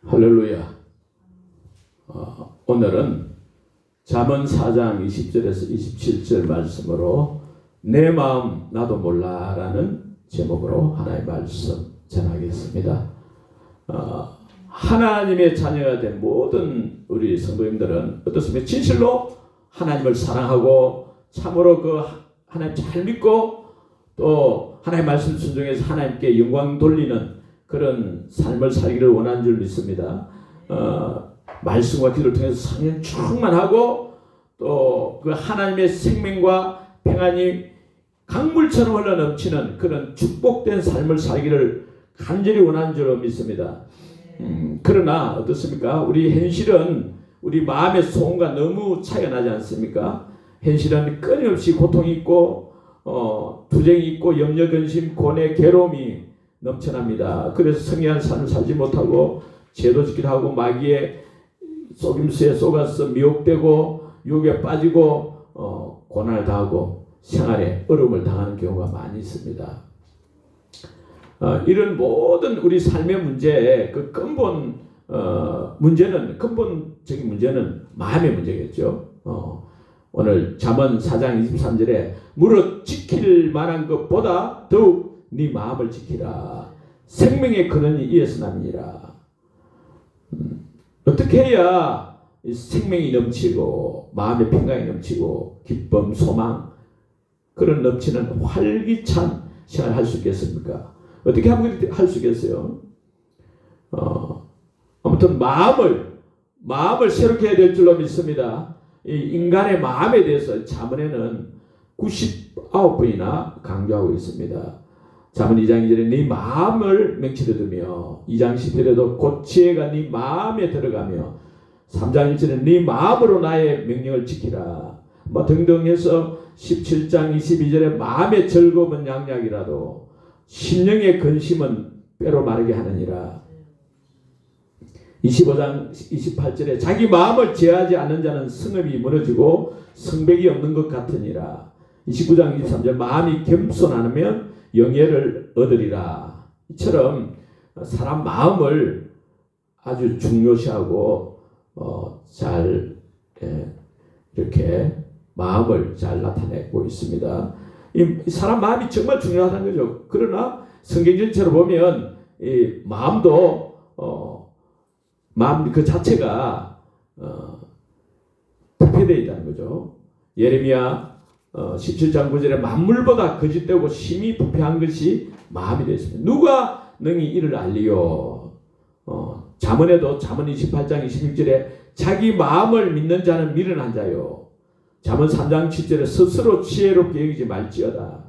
할렐루야. 오늘은 잠언 4장 20절에서 27절 말씀으로 내 마음 나도 몰라라는 제목으로 하나의 말씀 전하겠습니다. 하나님의 자녀가 된 모든 우리 성도님들은 어떻습니까? 진실로 하나님을 사랑하고 참으로 그 하나님 잘 믿고 또 하나님의 말씀 순종해서 하나님께 영광 돌리는 그런 삶을 살기를 원하는 줄 믿습니다. 말씀과 기도를 통해서 성령 충만하고 또 그 하나님의 생명과 평안이 강물처럼 흘러넘치는 그런 축복된 삶을 살기를 간절히 원하는 줄 믿습니다. 그러나 어떻습니까? 우리 현실은 우리 마음의 소원과 너무 차이가 나지 않습니까? 현실은 끊임없이 고통이 있고 투쟁이 있고 염려, 근심, 고뇌, 괴로움이 넘쳐납니다. 그래서 성의한 삶을 살지 못하고 죄도 짓기도 하고 마귀의 속임수에 속아서 미혹되고 유혹에 빠지고 고난을 당하고 생활에 어려움을 당하는 경우가 많이 있습니다. 이런 모든 우리 삶의 문제의 그 근본적인 문제는 마음의 문제겠죠. 오늘 잠언 4장 23절에 무릇 지킬 만한 것보다 더욱 네 마음을 지키라. 생명의 근원이 이에서 남이니라. 어떻게 해야 생명이 넘치고 마음의 평강이 넘치고 기쁨, 소망 그런 넘치는 활기찬 생활을 할 수 있겠습니까? 어떻게 하면 할 수 있겠어요? 아무튼 마음을 새롭게 해야 될 줄로 믿습니다. 이 인간의 마음에 대해서 잠언에는 99번이나 강조하고 있습니다. 잠언 2장 2절에 네 마음을 맹치려 두며 2장 10절에도 곧 지혜가 네 마음에 들어가며 3장 1절에 네 마음으로 나의 명령을 지키라 등등 해서 17장 22절에 마음의 즐거움은 양약이라도 심령의 근심은 뼈로 마르게 하느니라. 25장 28절에 자기 마음을 제하지 않는 자는 성읍이 무너지고 성벽이 없는 것 같으니라. 29장 23절 마음이 겸손하면 영예를 얻으리라. 이처럼 사람 마음을 아주 중요시하고 잘 이렇게 마음을 잘 나타내고 있습니다. 이 사람 마음이 정말 중요하다는 거죠. 그러나 성경 전체로 보면 이 마음도 마음 그 자체가 부패되어 있다는 거죠. 예레미야 17장 9절에 만물보다 거짓되고 심히 부패한 것이 마음이 되어 있습니다. 누가 능히 이를 알리요? 잠언에도 잠언 28장 26절에 자기 마음을 믿는 자는 미련한 자요. 잠언 3장 7절에 스스로 지혜롭게 여기지 말지어다.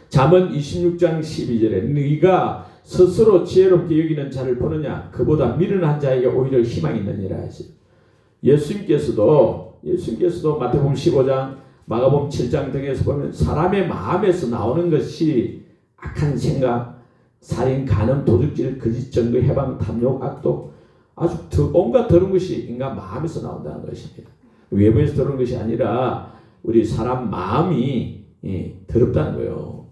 잠언 26장 12절에 네가 스스로 지혜롭게 여기는 자를 보느냐 그보다 미련한 자에게 오히려 희망이 있느니라 하시. 예수님께서도 마태복음 15장 마가복음 7장 등에서 보면 사람의 마음에서 나오는 것이 악한 생각, 살인, 간음, 도둑질, 거짓, 증거, 해방, 탐욕, 악독 아주 온갖 더러운 것이 인간 마음에서 나온다는 것입니다. 외부에서 더러운 것이 아니라 우리 사람 마음이 더럽다는 거예요.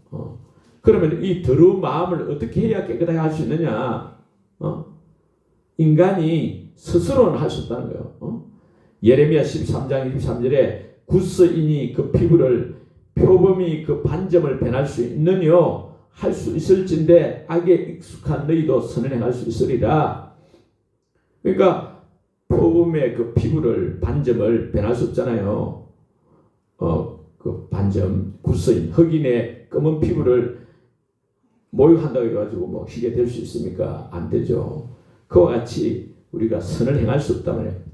그러면 이 더러운 마음을 어떻게 해야 깨끗하게 할 수 있느냐? 인간이 스스로는 할 수 없다는 거예요. 예레미야 13장 23절에 굳서이니 그 피부를 표범이 그 반점을 변할 수 있느뇨 할 수 있을진데 악에 익숙한 너희도 선을 행할 수 있으리라. 그러니까 표범의 그 피부를 반점을 변할 수 없잖아요. 그 반점 굳서인 흑인의 검은 피부를 모욕한다고 해가지고 뭐 희게 될 수 있습니까? 안 되죠. 그와 같이 우리가 선을 행할 수 없다면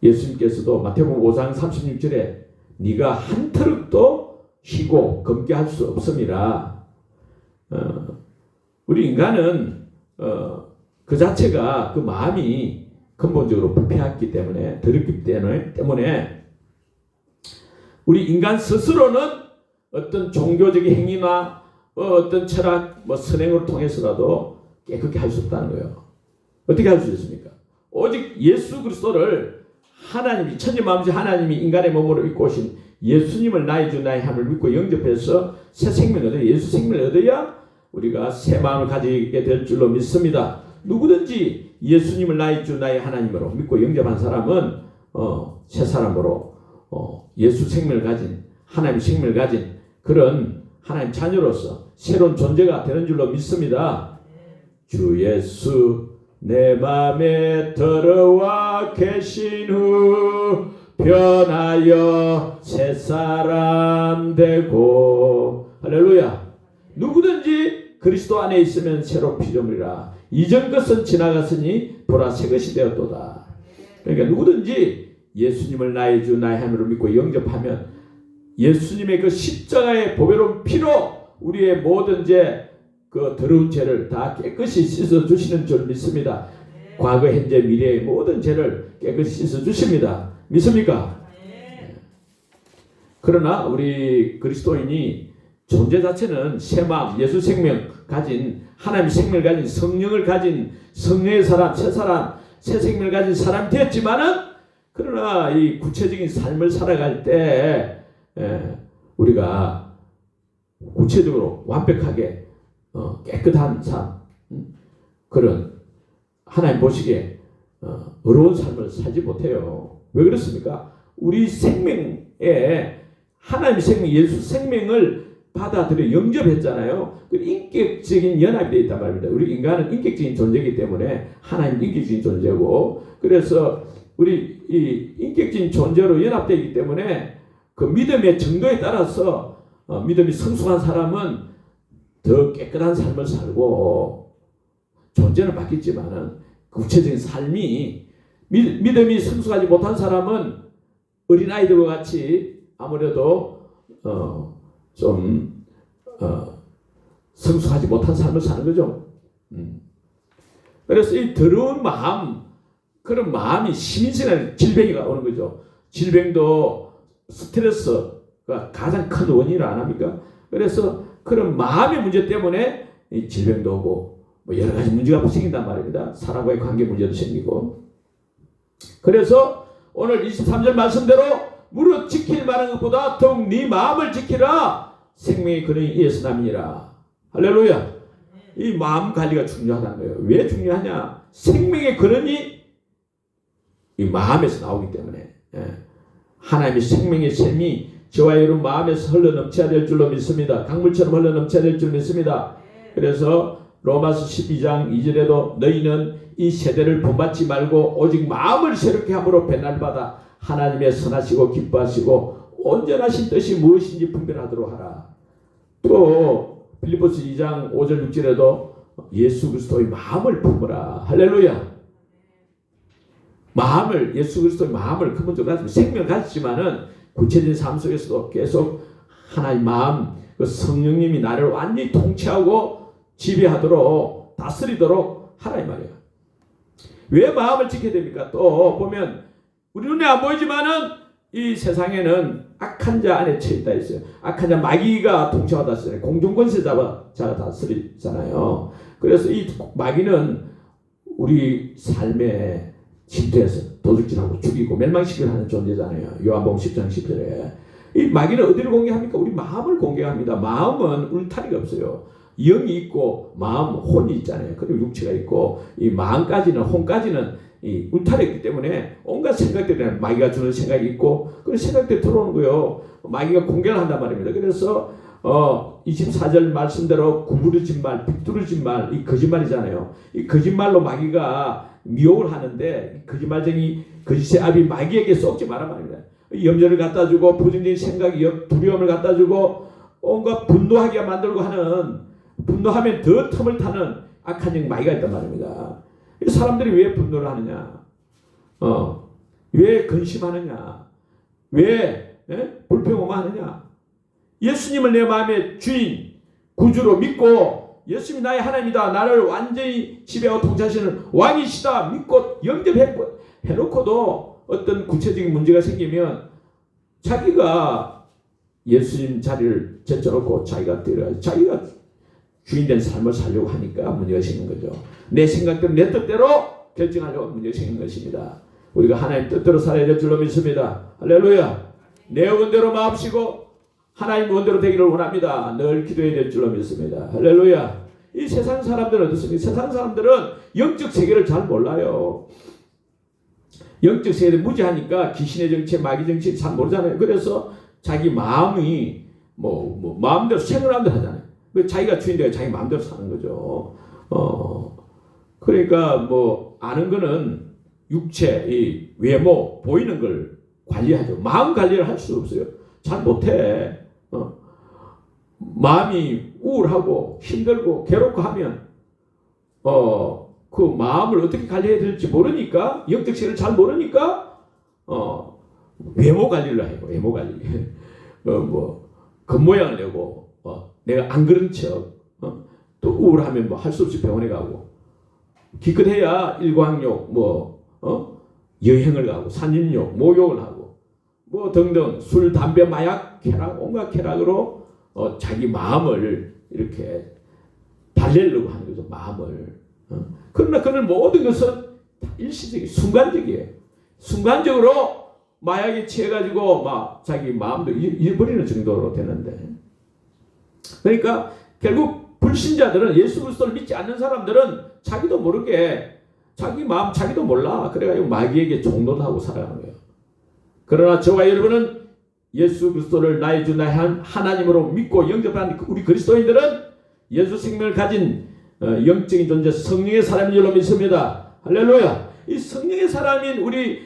예수님께서도 마태복음 5장 36절에 네가 한 터럭도 희고 검게 할 수 없음이라. 우리 인간은 그 자체가 그 마음이 근본적으로 불패했기 때문에 더럽기 때문에 우리 인간 스스로는 어떤 종교적인 행위나 어떤 철학 선행을 통해서라도 깨끗게 할 수 없다는 거예요. 어떻게 할 수 있습니까? 오직 예수 그리스도를 하나님이 천지만물의 하나님이 인간의 몸으로 입고 오신 예수님을 나의 주 나의 함을 믿고 영접해서 새 생명을 얻어야 예수 생명을 얻어야 우리가 새 마음을 가지게 될 줄로 믿습니다. 누구든지 예수님을 나의 주 나의 하나님으로 믿고 영접한 사람은 새 사람으로 예수 생명을 가진 하나님 생명을 가진 그런 하나님 자녀로서 새로운 존재가 되는 줄로 믿습니다. 주 예수 내 맘에 들어와 계신 후 변하여 새 사람 되고 할렐루야. 누구든지 그리스도 안에 있으면 새로 피조물이라 이전 것은 지나갔으니 보라 새 것이 되었도다. 그러니까 누구든지 예수님을 나의 주 나의 하나님으로 믿고 영접하면 예수님의 그 십자가의 보배로운 피로 우리의 모든 죄 그 더러운 죄를 다 깨끗이 씻어 주시는 줄 믿습니다. 과거 현재 미래의 모든 죄를 깨끗이 씻어 주십니다. 믿습니까? 그러나 우리 그리스도인이 존재 자체는 새 마음, 예수 생명 가진 하나님 생명을 가진 성령을 가진 성령의 사람, 새 생명을 가진 사람이 되었지만은 그러나 이 구체적인 삶을 살아갈 때 우리가 구체적으로 완벽하게 깨끗한 삶, 그런 하나님 보시기에 어려운 삶을 살지 못해요. 왜 그렇습니까? 우리 생명에 하나님 생명, 예수 생명을 받아들여 영접했잖아요. 그 인격적인 연합이 되어 있단 말입니다. 우리 인간은 인격적인 존재이기 때문에 하나님 인격적인 존재고, 그래서 우리 이 인격적인 존재로 연합되어 있기 때문에 그 믿음의 정도에 따라서 믿음이 성숙한 사람은 더 깨끗한 삶을 살고 존재는 바뀌지만은 구체적인 삶이 믿음이 성숙하지 못한 사람은 어린아이들과 같이 아무래도 성숙하지 못한 삶을 사는 거죠. 그래서 이 더러운 마음, 그런 마음이 심신한 질병이 오는 거죠. 질병도 스트레스가 가장 큰 원인을 안 합니까? 그래서 그런 마음의 문제 때문에 이 질병도 오고 뭐 여러 가지 문제가 생긴단 말입니다. 사람과의 관계 문제도 생기고. 그래서 오늘 23절 말씀대로 무릇 지킬 만한 것보다 더욱 네 마음을 지키라. 생명의 근원이 이에서 남이니라. 할렐루야. 이 마음 관리가 중요하다는 거예요. 왜 중요하냐? 생명의 근원이 이 마음에서 나오기 때문에. 하나님의 생명의 샘이 저와 여러분 마음에서 흘러넘쳐야 될 줄로 믿습니다. 강물처럼 흘러넘쳐야 될 줄 믿습니다. 그래서 로마서 12장 2절에도 너희는 이 세대를 본받지 말고 오직 마음을 새롭게 함으로 변화를 받아 하나님의 선하시고 기뻐하시고 온전하신 뜻이 무엇인지 분별하도록 하라. 또 빌립보서 2장 5절 6절에도 예수 그리스도의 마음을 품으라. 할렐루야. 마음을, 예수 그리스도의 마음을 근본적으로 가지고 생명을 가지지만은 구체적인 삶 속에서도 계속 하나님 마음, 그 성령님이 나를 완전히 통치하고 지배하도록 다스리도록 하라 이 말이에요. 왜 마음을 지켜야 됩니까? 또 보면 우리 눈에 안 보이지만은 이 세상에는 악한 자 안에 처해 있다 했어요. 악한 자 마귀가 통치하다 했어요. 공중권세자가 다스리잖아요. 그래서 이 마귀는 우리 삶에 침투해서 도둑질하고 죽이고 멸망시키려 하는 존재잖아요. 요한복음 10장 10절에. 이 마귀는 어디를 공격합니까? 우리 마음을 공격합니다. 마음은 울타리가 없어요. 영이 있고 마음, 혼이 있잖아요. 그리고 육체가 있고 이 마음까지는, 혼까지는 이 울타리가 있기 때문에 온갖 생각들이 마귀가 주는 생각이 있고 그런 생각들이 들어오는 거예요. 마귀가 공격을 한단 말입니다. 그래서 24절 말씀대로 구부러진 말, 비뚤어진 말, 이 거짓말이잖아요. 이 거짓말로 마귀가 미혹을 하는데 거짓말쟁이 거짓의 압이 마귀에게 쏟지 말란 말입니다. 염려를 갖다 주고 부정적인 생각, 두려움을 갖다 주고 온갖 분노하게 만들고 하는, 분노하면 더 틈을 타는 악한 영 마귀가 있단 말입니다. 사람들이 왜 분노를 하느냐? 왜 근심하느냐? 왜 불평하느냐? 예수님을 내 마음의 주인, 구주로 믿고 예수님이 나의 하나님이다. 나를 완전히 지배하고 통치하시는 왕이시다. 믿고 영접해놓고도 어떤 구체적인 문제가 생기면 자기가 예수님 자리를 제쳐놓고 자기가 주인된 삶을 살려고 하니까 문제가 생기는 거죠. 내 생각대로 내 뜻대로 결정하려고 문제가 생기는 것입니다. 우리가 하나님 뜻대로 살아야 될 줄로 믿습니다. 할렐루야. 내 원대로 마음씨고 하나님 원대로 되기를 원합니다. 늘 기도해야 될 줄로 믿습니다. 할렐루야. 이 세상 사람들은 어떻습니까? 세상 사람들은 영적 세계를 잘 몰라요. 영적 세계를 무지하니까 귀신의 정체, 마귀 정체 잘 모르잖아요. 그래서 자기 마음이 마음대로 생각을 하잖아요. 자기가 주인되어 자기 마음대로 사는 거죠. 그러니까 아는 거는 육체, 이 외모, 보이는 걸 관리하죠. 마음 관리를 할 수 없어요. 잘 못해. 마음이 우울하고 힘들고 괴롭고 하면 그 마음을 어떻게 관리해야 될지 모르니까, 영적 세계를 잘 모르니까 외모 관리를 해요. 외모 관리. 겉모양을 내고 내가 안 그런 척, 또 우울하면 할 수 없이 병원에 가고, 기껏해야 일광욕, 여행을 가고, 산림욕, 목욕을 하고, 등등 술, 담배, 마약, 쾌락, 온갖 쾌락으로 자기 마음을 이렇게 달래려고 하는 거죠. 마음을. 그러나 그런 모든 것은 일시적이에요. 순간적이에요. 순간적으로 마약에 취해가지고 자기 마음도 잃어버리는 정도로 되는데, 그러니까 결국 불신자들은, 예수 그리스도를 믿지 않는 사람들은 자기도 모르게 자기 마음 자기도 몰라. 그래가지고 마귀에게 종노하고 살아가는 거예요. 그러나 저와 여러분은 예수 그리스도를 나의 주 나의 하나님으로 믿고 영접한 우리 그리스도인들은 예수 생명을 가진 영적인 존재, 성령의 사람인 줄로 믿습니다. 할렐루야. 이 성령의 사람인 우리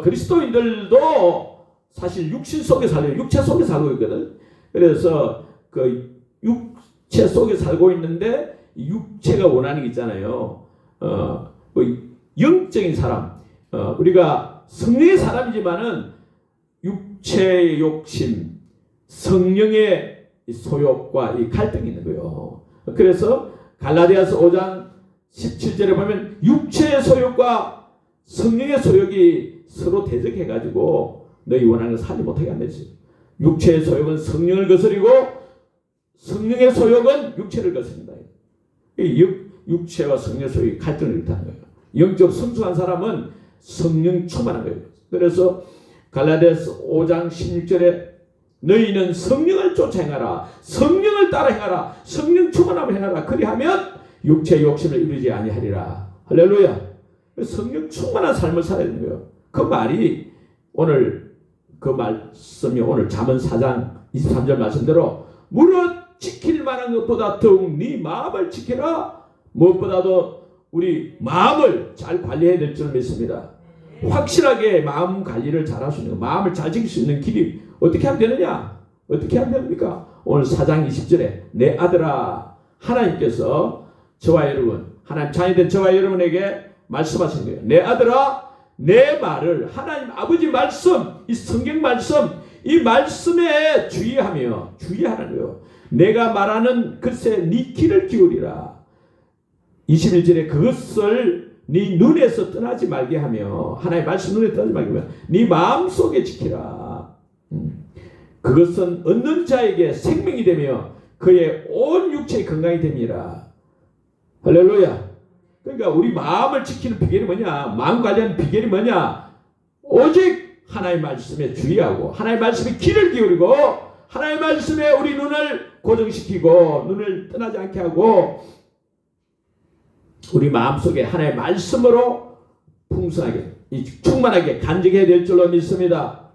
그리스도인들도 사실 육신 속에 살아요. 육체 속에 살고 있거든. 그래서 그 육체 속에 살고 있는데, 육체가 원하는 게 있잖아요. 영적인 사람, 우리가 성령의 사람이지만은 육체의 욕심, 성령의 소욕과 이 갈등이 있는 거예요. 그래서 갈라디아서 5장 17절에 보면 육체의 소욕과 성령의 소욕이 서로 대적해가지고 너희 원하는 걸 사지 못하게 한다지. 육체의 소욕은 성령을 거스리고 성령의 소욕은 육체를 거스린다. 육체와 성령의 소욕이 갈등을 일으키는 거예요. 영적 성숙한 사람은 성령 충만한 거예요. 그래서 갈라디아서 5장 16절에 너희는 성령을 쫓아 행하라, 성령을 따라 행하라, 성령 충만함을 행하라. 그리하면 육체의 욕심을 이루지 아니하리라. 할렐루야. 성령 충만한 삶을 살아야 되는 거예요. 그 말이 오늘 그 말씀이 오늘 잠언 4장 23절 말씀대로 무릇 지킬 만한 것보다 더욱 네 마음을 지키라. 무엇보다도 우리 마음을 잘 관리해야 될 줄 믿습니다. 확실하게 마음 관리를 잘 할 수 있는, 마음을 잘 지킬 수 있는 길이 어떻게 하면 되느냐? 어떻게 하면 됩니까? 오늘 4장 20절에 내 아들아, 하나님께서 저와 여러분, 하나님 자녀된 저와 여러분에게 말씀하신 거예요. 내 아들아, 내 말을, 하나님 아버지 말씀, 이 성경 말씀, 이 말씀에 주의하라는 거예요. 내가 말하는 글쎄 네 귀를 기울이라. 21절에 그것을 네 눈에서 떠나지 말게 하며, 하나님의 말씀 눈에 떠나지 말게 하며 네 마음속에 지키라. 그것은 얻는 자에게 생명이 되며 그의 온 육체의 건강이 됩니다. 할렐루야. 그러니까 우리 마음을 지키는 비결이 뭐냐? 마음 관리하는 비결이 뭐냐? 오직 하나님의 말씀에 주의하고 하나님의 말씀에 귀를 기울이고 하나님의 말씀에 우리 눈을 고정시키고 눈을 떠나지 않게 하고 우리 마음속에 하나님의 말씀으로 풍성하게 충만하게 간직해야 될 줄로 믿습니다.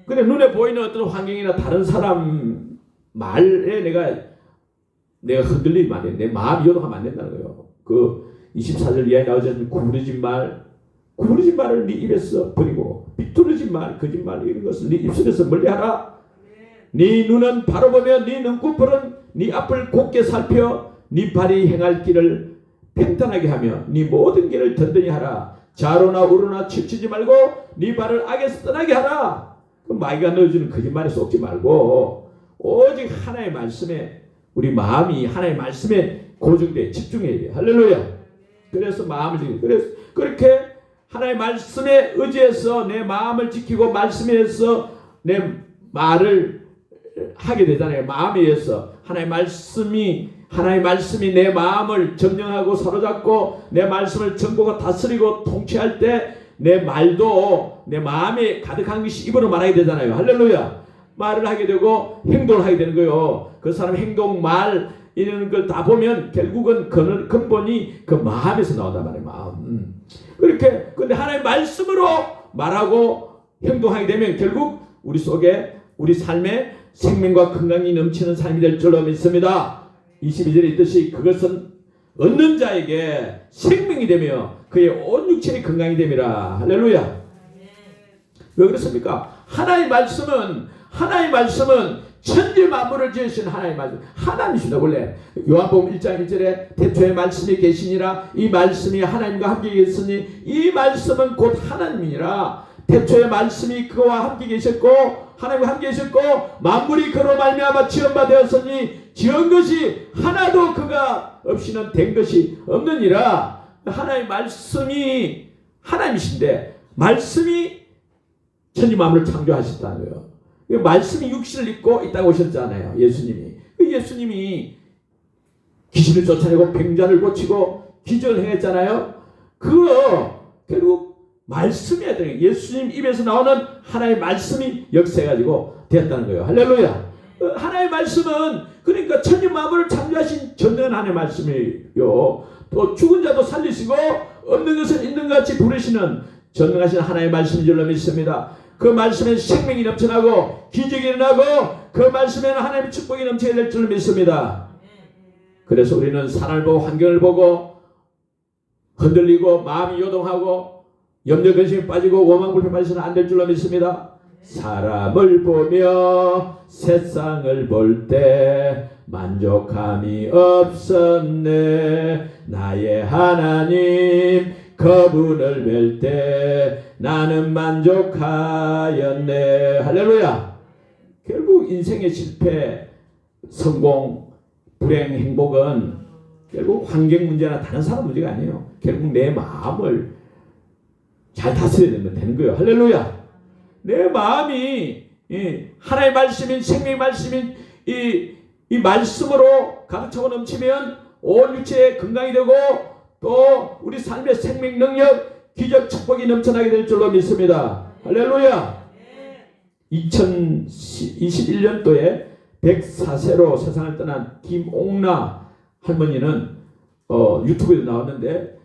근데 눈에 보이는 어떤 환경이나 다른 사람 말에 내가 흔들리면 안 돼. 내 마음이 요동하면 안 된다는 거예요. 그 24절 이하에 나오지 구부러진 말을 네 입에서 버리고 비뚤어진 말, 거짓말 이런 것을 네 입술에서 멀리하라. 네 눈은 바로 보며 네 눈꺼풀은 네 앞을 곧게 살펴 네 발이 행할 길을 평탄하게 하며 네 모든 길을 든든히 하라. 좌로나 우로나 치우치지 말고 네 발을 악에서 떠나게 하라. 그 마귀가 넣어주는 거짓말에 속지 말고 오직 하나님의 말씀에 우리 마음이 하나님의 말씀에 고정돼 집중해야 돼요. 할렐루야. 그래서 마음을 지키고 그래서 그렇게 하나님의 말씀에 의지해서 내 마음을 지키고 말씀에서 내 말을 하게 되잖아요. 마음에 의해서 하나님의 말씀이 내 마음을 점령하고 사로잡고 내 말씀을 정보가 다스리고 통치할 때 내 말도 내 마음에 가득한 것이 입으로 말하게 되잖아요. 할렐루야. 말을 하게 되고 행동을 하게 되는 거예요. 그 사람 행동, 말, 이런 걸 다 보면 결국은 근본이 그 마음에서 나온단 말이에요. 마음. 그렇게 근데 하나님의 말씀으로 말하고 행동하게 되면 결국 우리 속에 우리 삶에 생명과 건강이 넘치는 삶이 될 줄로 믿습니다. 22절에 있듯이 그것은 얻는 자에게 생명이 되며 그의 온 육체의 건강이 됨이라. 할렐루야. 왜 그렇습니까? 하나님의 말씀은 천지 만물을 지으신 하나님의 말씀. 하나님이십니다. 원래 요한복음 1장 1절에 태초에 말씀이 계시니라. 이 말씀이 하나님과 함께 계셨으니 이 말씀은 곧 하나님이니라. 태초에 말씀이 그와 함께 계셨고 하나님과 함께 계셨고 만물이 그로 말미암아 지은 바 되었으니 지은 것이 하나도 그가 없이는 된 것이 없느니라. 하나님의 말씀이 하나님이신데 말씀이 천지 만물을 창조하셨다는 거예요. 말씀이 육신을 입고 있다고 오셨잖아요. 예수님이 귀신을 쫓아내고 병자를 고치고 기적을 행했잖아요. 그거 결국 말씀이야 돼요. 예수님 입에서 나오는 하나님의 말씀이 역사해가지고 되었다는 거예요. 할렐루야. 하나님의 말씀은 그러니까 천지 만물을 창조하신 전능한 하나님의 말씀이요. 또 죽은 자도 살리시고 없는 것을 있는 것 같이 부르시는 전능하신 하나님의 말씀인 줄로 믿습니다. 그 말씀에 생명이 넘쳐나고 기적이 일어나고 그 말씀에는 하나님의 축복이 넘치게 될 줄로 믿습니다. 그래서 우리는 사람을 보고 환경을 보고 흔들리고 마음이 요동하고 염려 근심에 빠지고 원망 불평 빠지서는 안 될 줄로 믿습니다. 사람을 보며 세상을 볼 때 만족함이 없었네. 나의 하나님 그분을 뵐 때 나는 만족하였네. 할렐루야. 결국 인생의 실패, 성공, 불행, 행복은 결국 환경 문제나 다른 사람 문제가 아니에요. 결국 내 마음을 잘 다스려야 되는 거예요. 할렐루야. 내 마음이 하나님의 말씀인 생명의 말씀인 이 말씀으로 가득 차고 넘치면 온 육체의 건강이 되고 또 우리 삶의 생명 능력 기적 축복이 넘쳐나게 될 줄로 믿습니다. 할렐루야. 2021년도에 104세로 세상을 떠난 김옥나 할머니는 유튜브에 나왔는데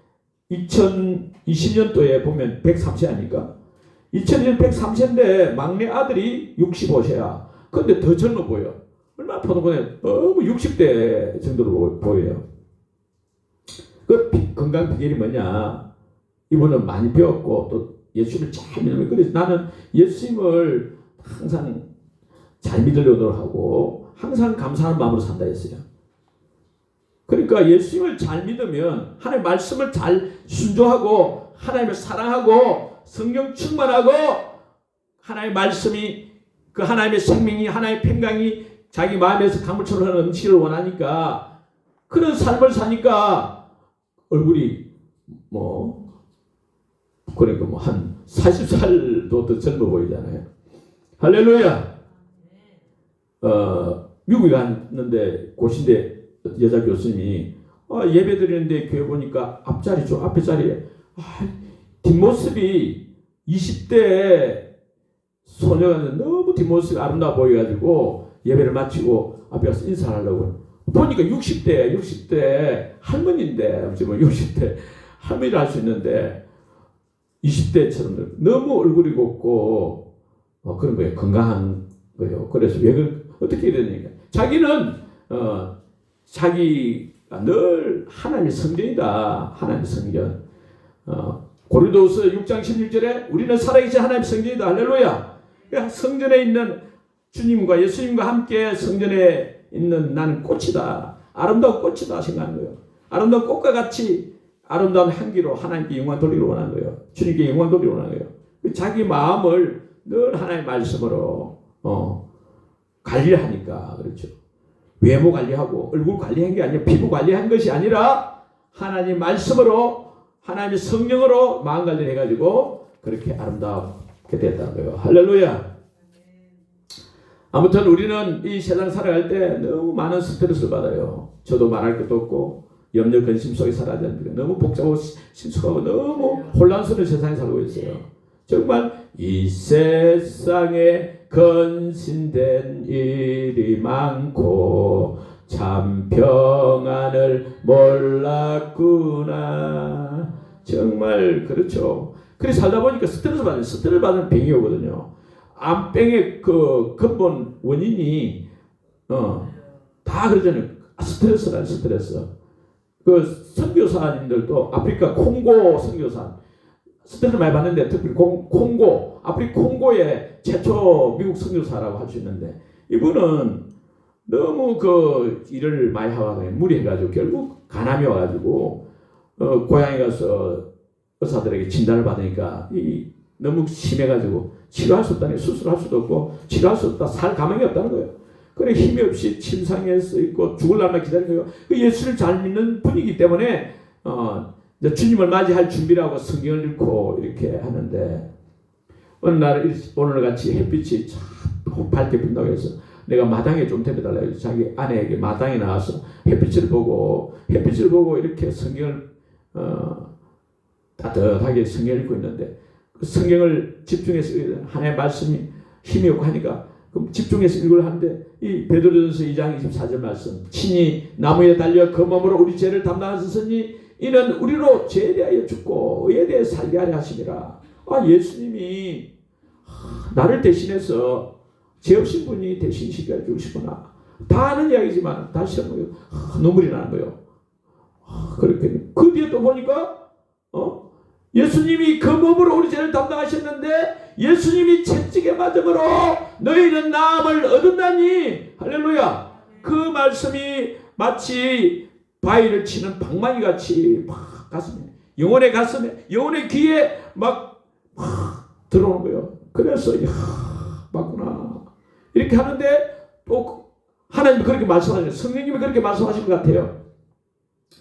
2020년도에 보면 103세 아닙니까? 2020년 103세인데 막내 아들이 65세야. 그런데 더 젊어 보여. 얼마나 포동건에 너무 60대 정도로 보여요. 그 건강 비결이 뭐냐? 이분은 많이 배웠고 또 예수님을 잘 믿으면 그래서 나는 예수님을 항상 잘 믿으려고 하고 항상 감사하는 마음으로 산다 했어요. 그러니까 예수님을 잘 믿으면 하나님의 말씀을 잘 순종하고 하나님을 사랑하고 성령 충만하고 하나님의 말씀이 그 하나님의 생명이 하나님의 평강이 자기 마음에서 강물처럼 넘치기를 원하니까 그런 삶을 사니까 얼굴이 그러니까 한 40살도 더 젊어 보이잖아요. 할렐루야. 미국에 갔는데 고신대 여자 교수님이 예배 드리는데 교회 보니까 앞에 자리에 뒷모습이 20대 소녀가 너무 뒷모습이 아름다워 보여가지고 예배를 마치고 앞에 가서 인사하려고 보니까 60대 할머니인데 지금 60대 할머니를 할 수 있는데 20대처럼 너무 얼굴이 곱고 그런 거예요. 건강한 거예요. 그래서 어떻게 되느냐. 자기는 자기가 늘 하나님의 성전이다. 하나님의 성전. 고린도후서 6장 16절에 우리는 살아계신 하나님의 성전이다. 할렐루야. 성전에 있는 주님과 예수님과 함께 성전에 있는 나는 꽃이다. 아름다운 꽃이다 생각하는 거예요. 아름다운 꽃과 같이 아름다운 향기로 하나님께 영광 돌리기를 원하는 거예요. 주님께 영광 돌리기를 원하는 거예요. 자기 마음을 늘 하나님의 말씀으로 관리하니까 그렇죠. 외모 관리하고 얼굴 관리한 게 아니라 피부 관리한 것이 아니라 하나님 말씀으로 하나님의 성령으로 마음 관리를 해가지고 그렇게 아름답게 됐다는 거예요. 할렐루야. 아무튼 우리는 이 세상 살아갈 때 너무 많은 스트레스를 받아요. 저도 말할 것도 없고 염려 근심 속에 살아야 되는데 너무 복잡하고 심숙하고 너무 혼란스러운 세상에 살고 있어요. 정말 이 세상에 근심된 일이 많고 참 평안을 몰랐구나. 정말 그렇죠. 그래 살다 보니까 스트레스 받는 병이 오거든요. 암병의 그 근본 원인이 다 그러잖아요. 스트레스. 그 선교사님들도 아프리카 콩고 선교사 스트레스 많이 받는데 특히 콩고 아프리카 콩고의 최초 미국 선교사라고 할 수 있는데 이분은 너무 그 일을 많이 하고 무리해가지고 결국 간암이 와가지고 고향에 가서 의사들에게 진단을 받으니까 너무 심해가지고 치료할 수 없다니 수술할 수도 없고 치료할 수 없다 살 가망이 없다는 거예요. 그래 힘이 없이 침상에 서 있고 죽을 날만 기다리는 거예요. 그 예수를 잘 믿는 분이기 때문에 이제 주님을 맞이할 준비를 하고 성경을 읽고 이렇게 하는데 어느 날 오늘같이 햇빛이 참 밝게 빈다고 해서 내가 마당에 좀 데려달라 해서 자기 아내에게 마당에 나와서 햇빛을 보고 이렇게 성경을 따뜻하게 성경을 읽고 있는데 그 성경을 집중해서 하나님의 말씀이 힘이 없고 하니까 그럼 집중해서 읽으려 하는데 이 베드로전서 2장 24절 말씀 친히 나무에 달려 그 몸으로 우리 죄를 담당하셨으니 이는 우리로 죄에 대하여 죽고 의에 대해 살게 하려 하심이라. 예수님이 나를 대신해서 죄 없인 분이 대신 시켜야 죽으시구나. 다 아는 이야기지만 다시 한번 눈물이 나는 거예요. 그렇게 그 뒤에 또 보니까 예수님이 그 몸으로 우리 죄를 담당하셨는데 예수님이 채찍에 맞음으로 너희는 나음을 얻었나니 할렐루야. 그 말씀이 마치 바위를 치는 방망이 같이 막 가슴에 영혼의 귀에 막 들어오는 거예요. 그래서 맞구나 이렇게 하는데 또 하나님이 그렇게 말씀하시는 성령님이 그렇게 말씀하신 것 같아요.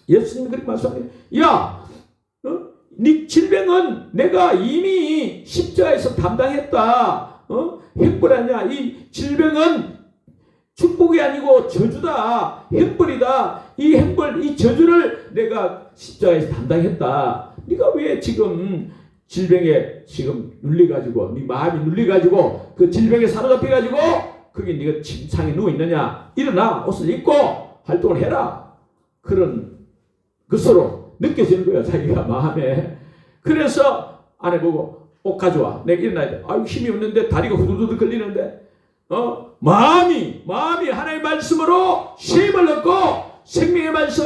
예수님이 그렇게 말씀하시는 네 질병은 내가 이미 십자가에서 담당했다. 행벌하냐? 이 질병은 축복이 아니고 저주다. 행벌이다. 이 행벌, 이 저주를 내가 십자가에서 담당했다. 네가 왜 지금 질병에 지금 눌려가지고 네 마음이 눌려가지고 그 질병에 사로잡혀가지고 그게 네가 침상에 누워 있느냐? 일어나 옷을 입고 활동을 해라. 그런 것으로 느껴지는 거예요. 자기가 마음에. 그래서 아내 보고 옷 가져와. 내가 일어나야 돼. 힘이 없는데 다리가 후두둑 걸리는데 마음이 하나님의 말씀으로 쉼을 얻고 생명의 말씀,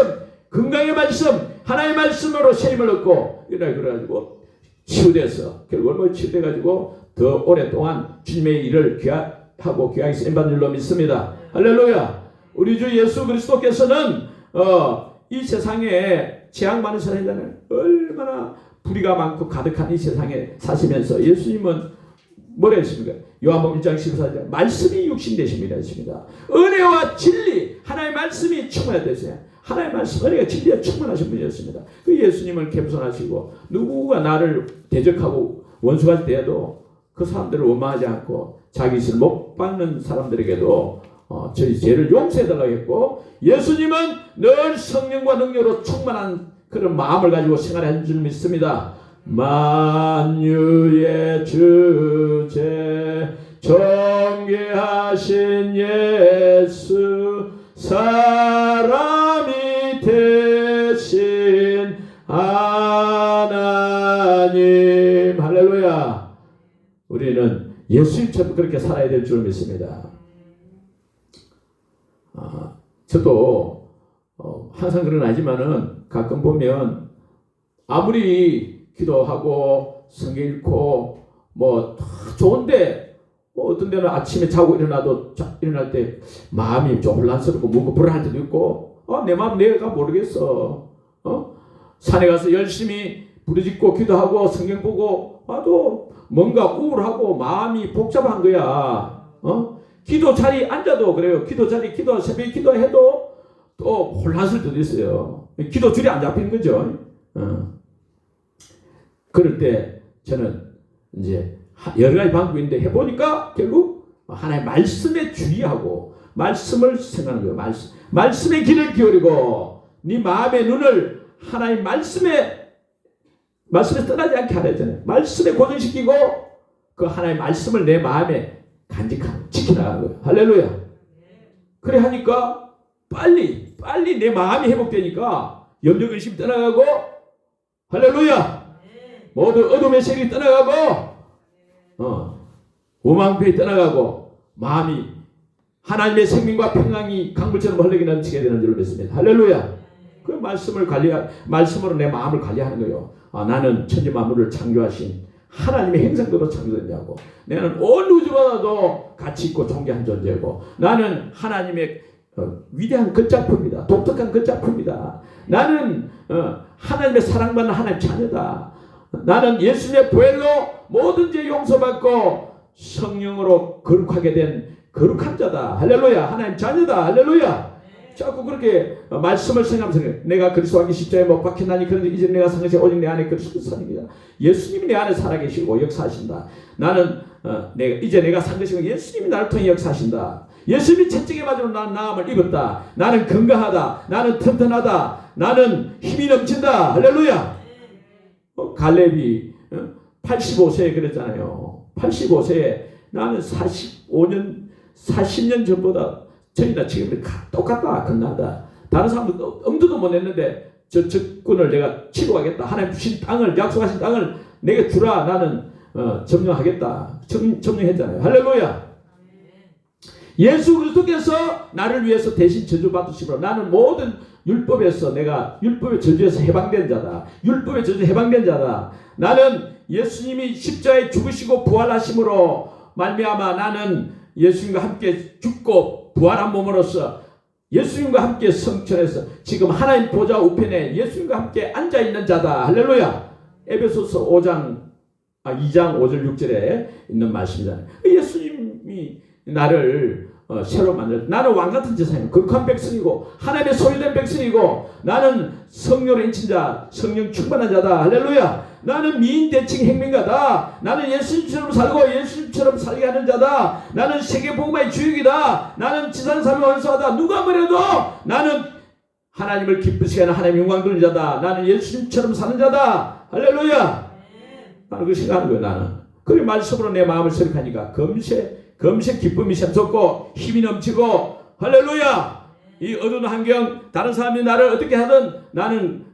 건강의 말씀, 하나님의 말씀으로 쉼을 얻고 일어나 그래가지고 치유돼서 결국은 치유돼가지고 더 오랫동안 주님의 일을 귀하고 귀하게 쓰임받는 줄로 믿습니다. 할렐루야. 우리 주 예수 그리스도께서는 이 세상에 재앙 많은 세상이잖아요. 얼마나 불의가 많고 가득한 이 세상에 사시면서 예수님은 뭐라 했습니까? 요한복음 1장 14절 말씀이 육신 되심이라 했습니다. 은혜와 진리 하나님의 말씀이 충만하셨어요. 하나님의 말씀 은혜가 진리가 충만하신 분이었습니다. 그 예수님을 겸손하시고 누구가 나를 대적하고 원수가 되어도 그 사람들을 원망하지 않고 자기 것을 못 받는 사람들에게도 저희 죄를 용서해달라고 했고 예수님은 늘 성령과 능력으로 충만한 그런 마음을 가지고 생활하는 줄 믿습니다. 만유의 주제 존귀하신 예수 사람이 되신 하나님 할렐루야. 우리는 예수님처럼 그렇게 살아야 될 줄 믿습니다. 저도 항상 그런 아니지만은 가끔 보면 아무리 기도하고 성경 읽고 뭐 좋은데 어떤 데는 아침에 자고 일어날 때 마음이 좀 혼란스럽고 무겁고 불안할 때도 있고 내 마음 내가 모르겠어. 산에 가서 열심히 부르짖고 기도하고 성경 보고 와도 뭔가 우울하고 마음이 복잡한 거야. 기도 자리 앉아도 그래요. 기도 자리 새벽에 기도해도 또 혼란스러울 때도 있어요. 기도 줄이 안 잡히는 거죠. 그럴 때 저는 이제 여러 가지 방법이 있는데 해보니까 결국 하나의 말씀에 주의하고 말씀을 생각하는 거예요. 말씀의 길을 기울이고 네 마음의 눈을 하나의 말씀에 떠나지 않게 하라잖아요. 말씀에 고정시키고 그 하나의 말씀을 내 마음에 간직하고 지켜나가는 거예요. 할렐루야. 그래 하니까 빨리 내 마음이 회복되니까 염려 근심이 떠나가고 할렐루야. 모두 어둠의 세력이 떠나가고 오만pe이 떠나가고 마음이 하나님의 생명과 평강이 강물처럼 흘러게 넘치게 되는 줄로 믿습니다. 할렐루야. 그 말씀으로 내 마음을 관리하는 거예요. 나는 천지 만물을 창조하신 하나님의 행성대로 창조됐냐고. 나는 온 우주보다도 가치 있고 존귀한 존재고, 나는 하나님의 위대한 끝작품이다. 독특한 끝작품이다. 나는 하나님의 사랑받는 하나님의 자녀다. 나는 예수님의 보혈로 모든 죄 용서받고 성령으로 거룩하게 된 거룩한 자다. 할렐루야. 하나님 자녀다. 할렐루야. 자꾸 그렇게 말씀을 생각하면서 내가 그리스도 안에 십자가에 못 박혔나니 그런데 이제 내가 산 것이 오직 내 안에 그리스도 사십니다. 예수님이 내 안에 살아계시고 역사하신다. 나는 내가 산 것이고 예수님이 나를 통해 역사하신다. 예수님이 채찍에 맞으면 나는 나음을 입었다. 나는 건강하다. 나는 튼튼하다. 나는 힘이 넘친다. 할렐루야. 갈렙이 85세에 그랬잖아요. 85세에 나는 40년 전보다 전이나 지금 똑같다. 건강하다. 다른 사람도 엄두도 못 냈는데 저 적군을 내가 치료하겠다. 하나님 주신 땅을, 약속하신 땅을 내게 주라. 나는 점령하겠다. 점령했잖아요. 할렐루야. 예수 그리스도께서 나를 위해서 대신 저주받으시므로 나는 모든 율법에서 내가 율법의 저주에서 해방된 자다. 율법의 저주 해방된 자다. 나는 예수님이 십자가에 죽으시고 부활하심으로 말미암아 나는 예수님과 함께 죽고 부활한 몸으로서 예수님과 함께 성천해서 지금 하나님 보좌 우편에 예수님과 함께 앉아있는 자다. 할렐루야. 에베소서 2장 5절 6절에 있는 말씀이잖아요. 예수님이 나를 새로 만들, 나는 왕같은 제사장, 거룩한 백성이고 하나님의 소유된 백성이고 나는 성령으로 인친 자, 성령 충만한 자다. 할렐루야. 나는 미인 대칭 행명가다. 나는 예수님처럼 살고 예수님처럼 살게 하는 자다. 나는 세계 복음의 주역이다. 나는 지상사명의 원수하다. 누가 뭐래도 나는 하나님을 기쁘시게 하는 하나님 영광 돌리는 자다. 나는 예수님처럼 사는 자다. 할렐루야. 나는 그 생각하는 거예요. 나는 그리고 말씀으로 내 마음을 설득하니까 금세 기쁨이 샘솟고 힘이 넘치고 할렐루야. 이 어두운 환경 다른 사람이 나를 어떻게 하든 나는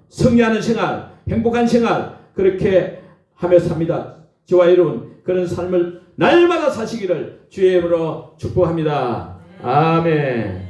승리하는 생활, 행복한 생활 그렇게 하며 삽니다. 저와 여러분 그런 삶을 날마다 사시기를 주의 이름으로 축복합니다. 아멘.